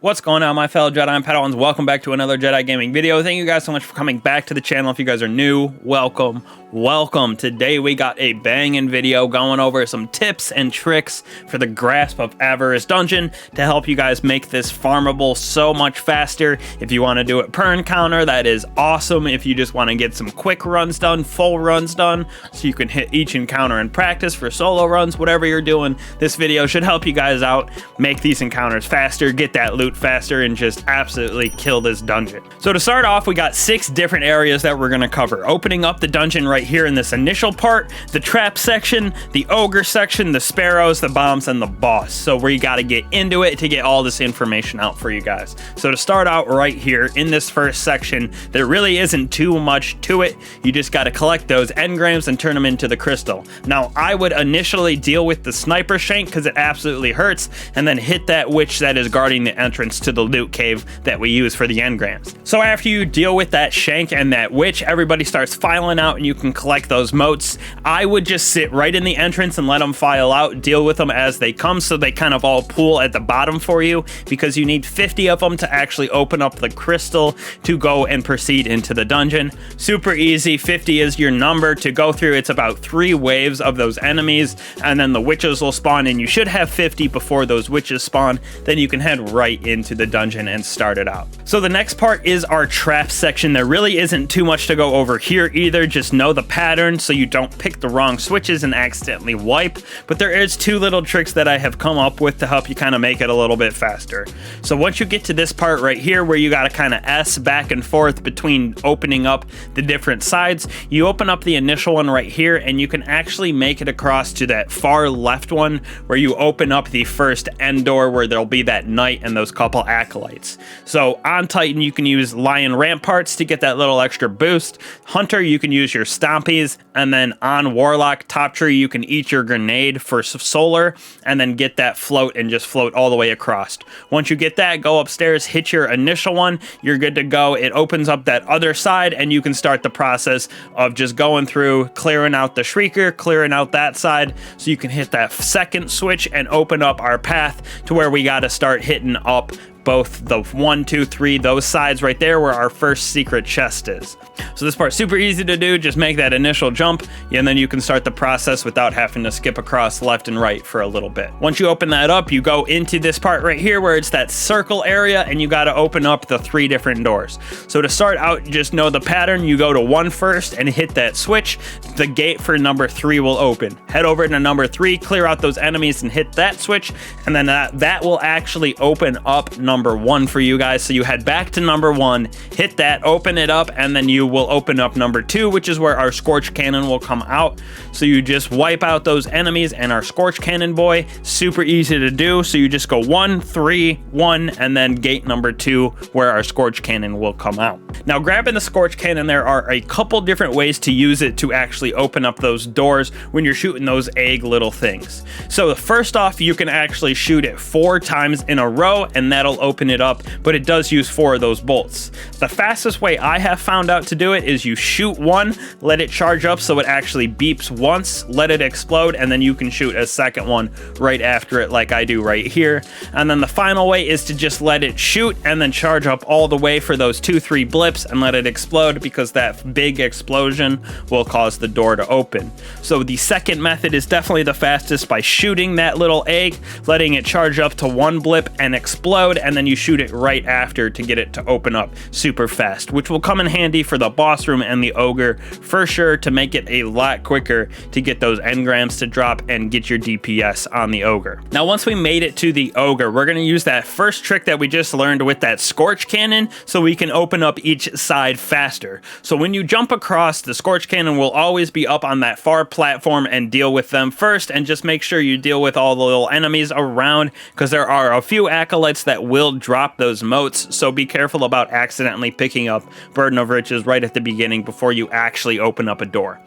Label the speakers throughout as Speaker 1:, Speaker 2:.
Speaker 1: What's going on, my fellow Jedi and Padawans? Welcome back to another Jedi gaming video. Thank you guys so much for coming back to the channel. If you guys are new, welcome. Today we got a banging video going over some tips and tricks for the Grasp of Avarice Dungeon to help you guys make this farmable so much faster. If you want to do it per encounter, that is awesome. If you just want to get some quick runs done, full runs done, so you can hit each encounter in practice for solo runs, whatever you're doing, this video should help you guys out, make these encounters faster, get that loot faster, and just absolutely kill this dungeon. So to start off, we got 6 different areas that we're going to cover. Opening up the dungeon right here in this initial part, the trap section, the ogre section, the sparrows, the bombs, and the boss. So we got to get into it to get all this information out for you guys. So to start out right here in this first section, there really isn't too much to it. You just got to collect those engrams and turn them into the crystal. Now, I would initially deal with the sniper shank because it absolutely hurts, and then hit that witch that is guarding the entrance to the loot cave that we use for the engrams. So after you deal with that shank and that witch, everybody starts filing out and you can collect those motes. I would just sit right in the entrance and let them file out, deal with them as they come, so they kind of all pool at the bottom for you, because you need 50 of them to actually open up the crystal to go and proceed into the dungeon. Super easy. 50 is your number to go through. It's about 3 waves of those enemies, and then the witches will spawn, and you should have 50 before those witches spawn. Then you can head right into the dungeon and start it out. So the next part is our trap section. There really isn't too much to go over here either. Just know the pattern so you don't pick the wrong switches and accidentally wipe. But there is 2 little tricks that I have come up with to help you kind of make it a little bit faster. So once you get to this part right here where you got to kind of S back and forth between opening up the different sides, you open up the initial one right here, and you can actually make it across to that far left one where you open up the first end door where there'll be that knight and those couple acolytes. So on Titan, you can use Lion Ramparts to get that little extra boost. Hunter, you can use your Stompies, and then on Warlock Top Tree, you can eat your grenade for solar and then get that float and just float all the way across. Once you get that, go upstairs, hit your initial one, you're good to go. It opens up that other side, and you can start the process of just going through, clearing out the Shrieker, clearing out that side, so you can hit that second switch and open up our path to where we got to start hitting up both the 1, 2, 3, those sides right there where our first secret chest is. So this part's super easy to do. Just make that initial jump, and then you can start the process without having to skip across left and right for a little bit. Once you open that up, you go into this part right here where it's that circle area, and you got to open up the 3 different doors. So to start out, just know the pattern. You go to 1 first and hit that switch. The gate for number 3 will open. Head over to number 3, clear out those enemies and hit that switch, and then that will actually open up number 1 for you guys. So you head back to number 1, hit that, open it up, and then you will open up number 2, which is where our Scorch Cannon will come out. So you just wipe out those enemies and our Scorch Cannon boy. Super easy to do. So you just go 1, 3, 1, and then gate number 2 where our Scorch Cannon will come out. Now, grabbing the Scorch Cannon, there are a couple different ways to use it to actually open up those doors when you're shooting those egg little things. So first off, you can actually shoot it 4 times in a row, and that'll open it up, but it does use 4 of those bolts. The fastest way I have found out to do it is you shoot 1, let it charge up so it actually beeps once, let it explode, and then you can shoot a second one right after it like I do right here. And then the final way is to just let it shoot and then charge up all the way for those 2, 3 blips and let it explode, because that big explosion will cause the door to open. So the second method is definitely the fastest, by shooting that little egg, letting it charge up to 1 blip and explode, and then you shoot it right after to get it to open up super fast, which will come in handy for the boss room and the ogre for sure, to make it a lot quicker to get those engrams to drop and get your DPS on the ogre. Now, once we made it to the ogre, we're going to use that first trick that we just learned with that Scorch Cannon so we can open up each side faster. So when you jump across, the Scorch Cannon will always be up on that far platform, and deal with them first, and just make sure you deal with all the little enemies around, because there are a few acolytes that will drop those motes, so be careful about accidentally picking up Burden of Riches right at the beginning before you actually open up a door.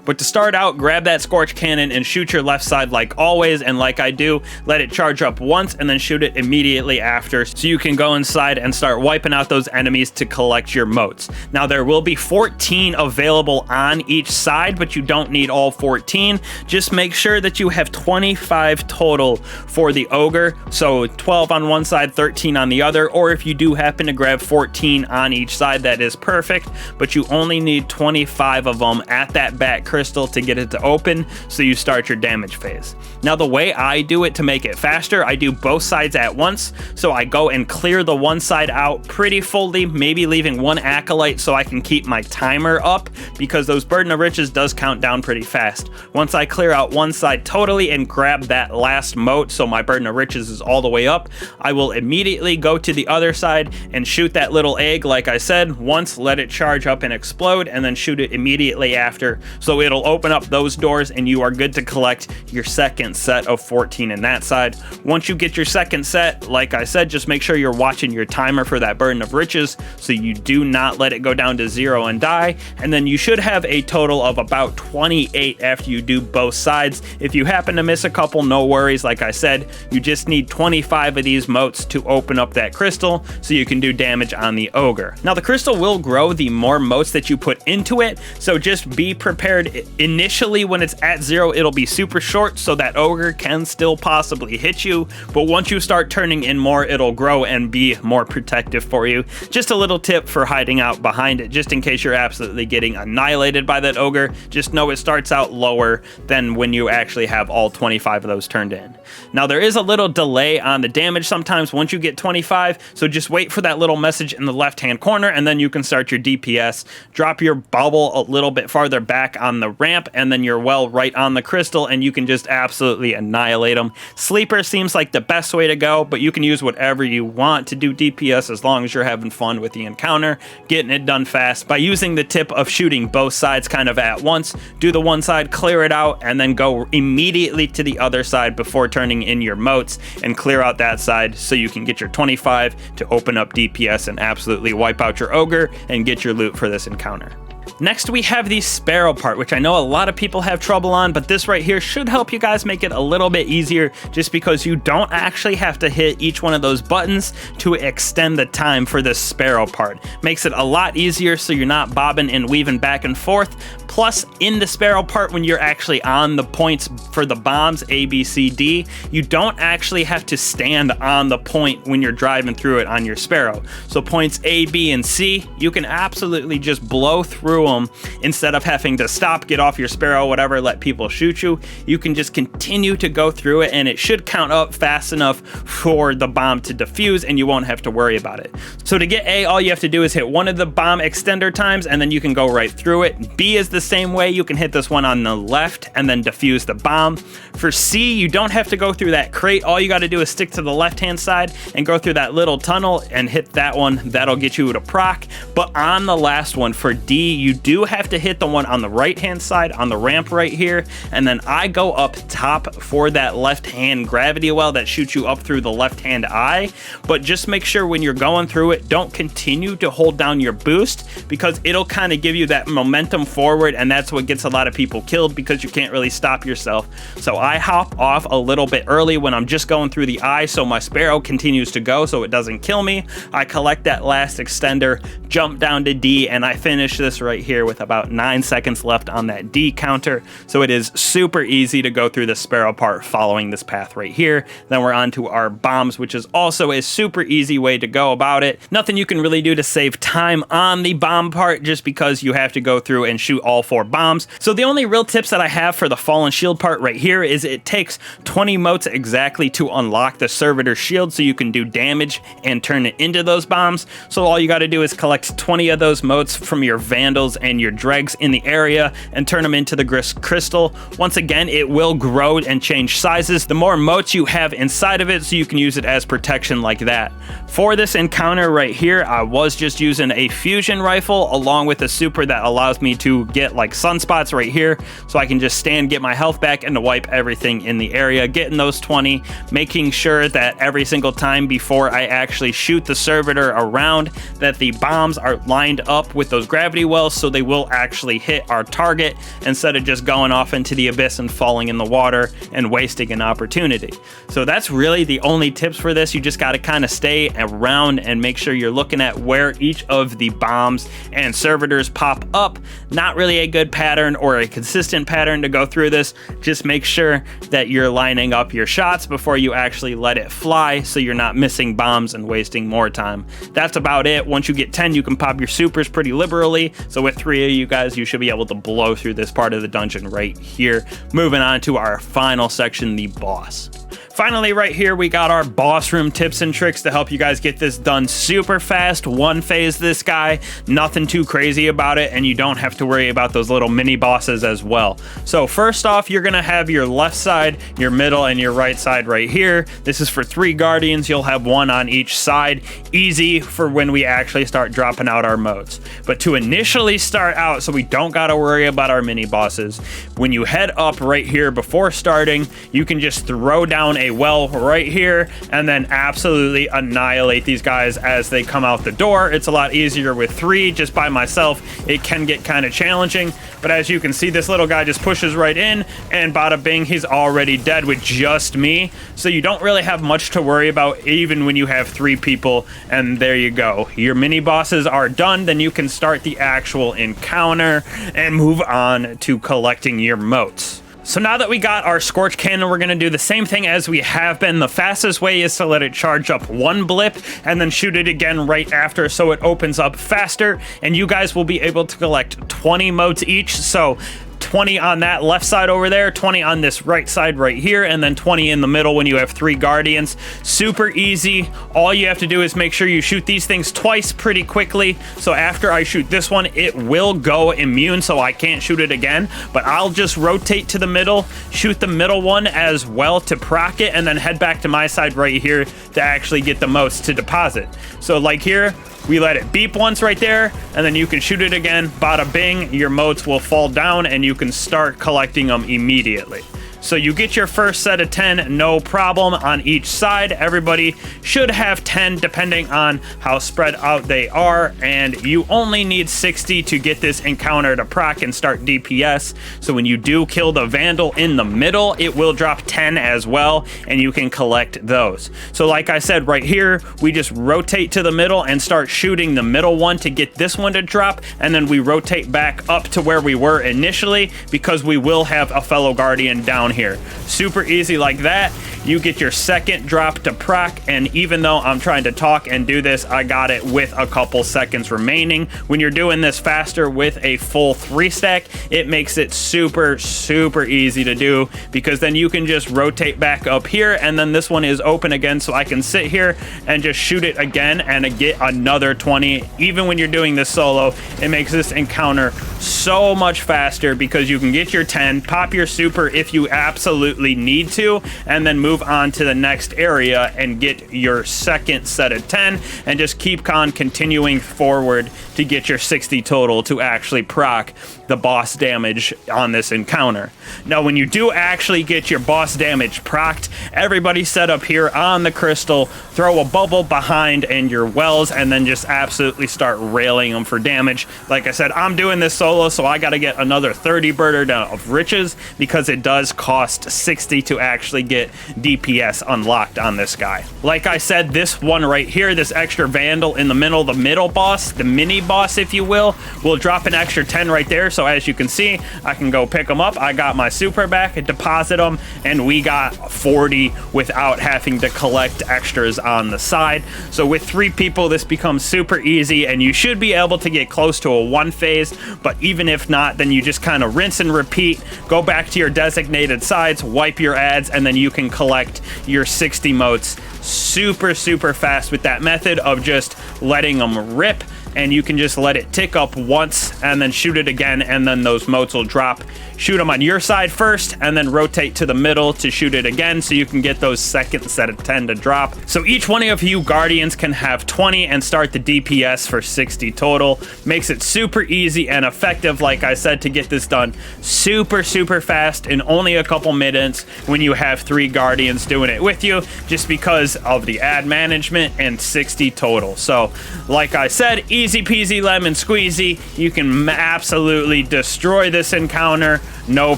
Speaker 1: But to start out, grab that Scorch Cannon and shoot your left side like always, and like I do, let it charge up once and then shoot it immediately after, so you can go inside and start wiping out those enemies to collect your motes. Now, there will be 14 available on each side, but you don't need all 14. Just make sure that you have 25 total for the ogre, so 12 on one side, 13 14 on the other, or if you do happen to grab 14 on each side, that is perfect, but you only need 25 of them at that back crystal to get it to open, so you start your damage phase. Now the way I do it to make it faster, I do both sides at once, so I go and clear the one side out pretty fully, maybe leaving one acolyte so I can keep my timer up, because those Burden of Riches does count down pretty fast. Once I clear out one side totally and grab that last moat so my Burden of Riches is all the way up, I will immediately go to the other side and shoot that little egg like I said, once let it charge up and explode, and then shoot it immediately after, so it'll open up those doors and you are good to collect your second set of 14 in that side. Once you get your second set, like I said, just make sure you're watching your timer for that Burden of Riches so you do not let it go down to 0 and die, and then you should have a total of about 28 after you do both sides. If you happen to miss a couple, no worries. Like I said, you just need 25 of these moats to open up that crystal so you can do damage on the Ogre. Now the crystal will grow the more moats that you put into it, so just be prepared. Initially when it's at 0, it'll be super short, so that Ogre can still possibly hit you, but once you start turning in more, it'll grow and be more protective for you. Just a little tip for hiding out behind it, just in case you're absolutely getting annihilated by that Ogre. Just know it starts out lower than when you actually have all 25 of those turned in. Now there is a little delay on the damage sometimes once you get 25, so just wait for that little message in the left hand corner and then you can start your DPS. Drop your bubble a little bit farther back on the ramp and then your well right on the crystal, and you can just absolutely annihilate them. Sleeper seems like the best way to go, but you can use whatever you want to do DPS as long as you're having fun with the encounter, getting it done fast by using the tip of shooting both sides kind of at once. Do the one side, clear it out, and then go immediately to the other side before turning in your moats and clear out that side so you can get your 25 to open up DPS and absolutely wipe out your Ogre and get your loot for this encounter. Next we have the Sparrow part, which I know a lot of people have trouble on, but this right here should help you guys make it a little bit easier, just because you don't actually have to hit each one of those buttons to extend the time for this Sparrow part. Makes it a lot easier so you're not bobbing and weaving back and forth. Plus, in the Sparrow part, when you're actually on the points for the bombs, A, B, C, D, you don't actually have to stand on the point when you're driving through it on your Sparrow. So points A, B, and C, you can absolutely just blow through them instead of having to stop, get off your Sparrow, whatever, let people shoot you. You can just continue to go through it, and it should count up fast enough for the bomb to defuse, and you won't have to worry about it. So to get A, all you have to do is hit one of the bomb extender times, and then you can go right through it. B is the same way. You can hit this one on the left and then defuse the bomb. For C, you don't have to go through that crate. All you got to do is stick to the left hand side and go through that little tunnel and hit that one. That'll get you to proc. But on the last one, for D, you do have to hit the one on the right hand side on the ramp right here, and then I go up top for that left hand gravity well that shoots you up through the left hand eye. But just make sure when you're going through it, don't continue to hold down your boost, because it'll kind of give you that momentum forward, and that's what gets a lot of people killed because you can't really stop yourself. So I hop off a little bit early when I'm just going through the eye so my Sparrow continues to go so it doesn't kill me. I collect that last extender, jump down to D, and I finish this right here with about 9 seconds left on that D counter. So it is super easy to go through the Sparrow part following this path right here. Then we're on to our bombs, which is also a super easy way to go about it. Nothing you can really do to save time on the bomb part, just because you have to go through and shoot all 4 bombs. So the only real tips that I have for the Fallen Shield part right here is it takes 20 motes exactly to unlock the Servitor shield so you can do damage and turn it into those bombs. So all you got to do is collect 20 of those motes from your Vandals and your Dregs in the area and turn them into the crystal. Once again, it will grow and change sizes the more motes you have inside of it, so you can use it as protection like that. For this encounter right here, I was just using a fusion rifle along with a super that allows me to get like sunspots right here, so I can just stand, get my health back, and to wipe everything in the area, getting those 20, making sure that every single time before I actually shoot the Servitor around, that the bombs are lined up with those gravity wells so they will actually hit our target instead of just going off into the abyss and falling in the water and wasting an opportunity. So that's really the only tips for this. You just got to kind of stay around and make sure you're looking at where each of the bombs and servitors pop up. Not really a good pattern or a consistent pattern to go through this. Just make sure that you're lining up your shots before you actually let it fly, so you're not missing bombs and wasting more time. That's about it. Once you get 10, you can pop your supers pretty liberally. So with 3 of you guys, you should be able to blow through this part of the dungeon right here. Moving on to our final section, the boss. Finally, right here, we got our boss room tips and tricks to help you guys get this done super fast. One phase this guy, nothing too crazy about it, and you don't have to worry about those little mini bosses as well. So first off, you're gonna have your left side, your middle, and your right side right here. This is for 3 guardians. You'll have 1 on each side. Easy for when we actually start dropping out our modes. But to initially start out, so we don't gotta worry about our mini bosses, when you head up right here before starting, you can just throw down a well right here and then absolutely annihilate these guys as they come out the door. It's a lot easier with 3. Just by myself, it can get kind of challenging, but as you can see, this little guy just pushes right in and bada bing, he's already dead with just me. So you don't really have much to worry about even when you have 3 people, and there you go. Your mini bosses are done. Then you can start the actual encounter and move on to collecting your motes. So now that we got our Scorch Cannon, we're going to do the same thing as we have been. The fastest way is to let it charge up 1 blip and then shoot it again right after, so it opens up faster, and you guys will be able to collect 20 motes each. So 20 on that left side over there, 20 on this right side right here, and then 20 in the middle when you have 3 guardians. Super easy. All you have to do is make sure you shoot these things twice pretty quickly. So after I shoot this one, it will go immune, so I can't shoot it again, but I'll just rotate to the middle, shoot the middle one as well to proc it, and then head back to my side right here to actually get the motes to deposit. So like here, we let it beep once right there, and then you can shoot it again. Bada bing, your motes will fall down, and you can start collecting them immediately. So you get your first set of 10, no problem on each side. Everybody should have 10 depending on how spread out they are, and you only need 60 to get this encounter to proc and start DPS. So when you do kill the Vandal in the middle, it will drop 10 as well, and you can collect those. So like I said right here, we just rotate to the middle and start shooting the middle one to get this one to drop, and then we rotate back up to where we were initially because we will have a fellow guardian down here. Super easy like that. You get your second drop to proc, and even though I'm trying to talk and do this, I got it with a couple seconds remaining. When you're doing this faster with a full 3 stack, it makes it super easy to do, because then you can just rotate back up here, and then this one is open again, so I can sit here and just shoot it again and get another 20. Even when you're doing this solo, it makes this encounter so much faster because you can get your 10, pop your super if you absolutely need to, and then move on to the next area and get your second set of 10, and just keep on continuing forward to get your 60 total to actually proc the boss damage on this encounter. Now when you do actually get your boss damage procced, everybody set up here on the crystal, throw a bubble behind and your wells, and then just absolutely start railing them for damage. Like I said, I'm doing this solo, so I got to get another 30 birder of riches because it does cost 60 to actually get DPS unlocked on this guy. Like I said, this one right here, this extra Vandal in the middle boss, the mini boss if you will drop an extra 10 right there. So as you can see, I can go pick them up. I got my super back, deposit them, and we got 40 without having to collect extras on the side. So with 3 people, this becomes super easy, and you should be able to get close to a 1 phase, but even if not, then you just kind of rinse and repeat, go back to your designated sides, wipe your ads, and then you can collect your 60 motes super fast with that method of just letting them rip. And you can just let it tick up once and then shoot it again, and then those motes will drop. Shoot them on your side first and then rotate to the middle to shoot it again, so you can get those second set of 10 to drop. So each one of you guardians can have 20 and start the DPS for 60 total. Makes it super easy and effective, like I said, to get this done super fast in only a couple minutes when you have 3 guardians doing it with you, just because of the ad management, and 60 total. So like I said, easy peasy lemon squeezy. You can absolutely destroy this encounter, no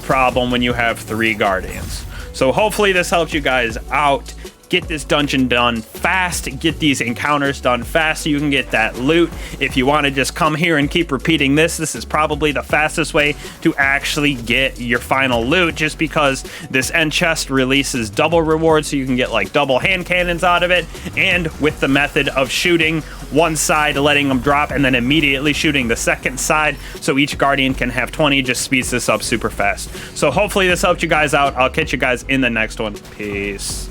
Speaker 1: problem, when you have 3 guardians. So hopefully this helps you guys out. Get this dungeon done fast, get these encounters done fast so you can get that loot. If you want to just come here and keep repeating this is probably the fastest way to actually get your final loot, just because this end chest releases double rewards, so you can get like double hand cannons out of it, and with the method of shooting one side, letting them drop, and then immediately shooting the second side, so each guardian can have 20, just speeds this up super fast. So hopefully this helped you guys out. I'll catch you guys in the next one. Peace.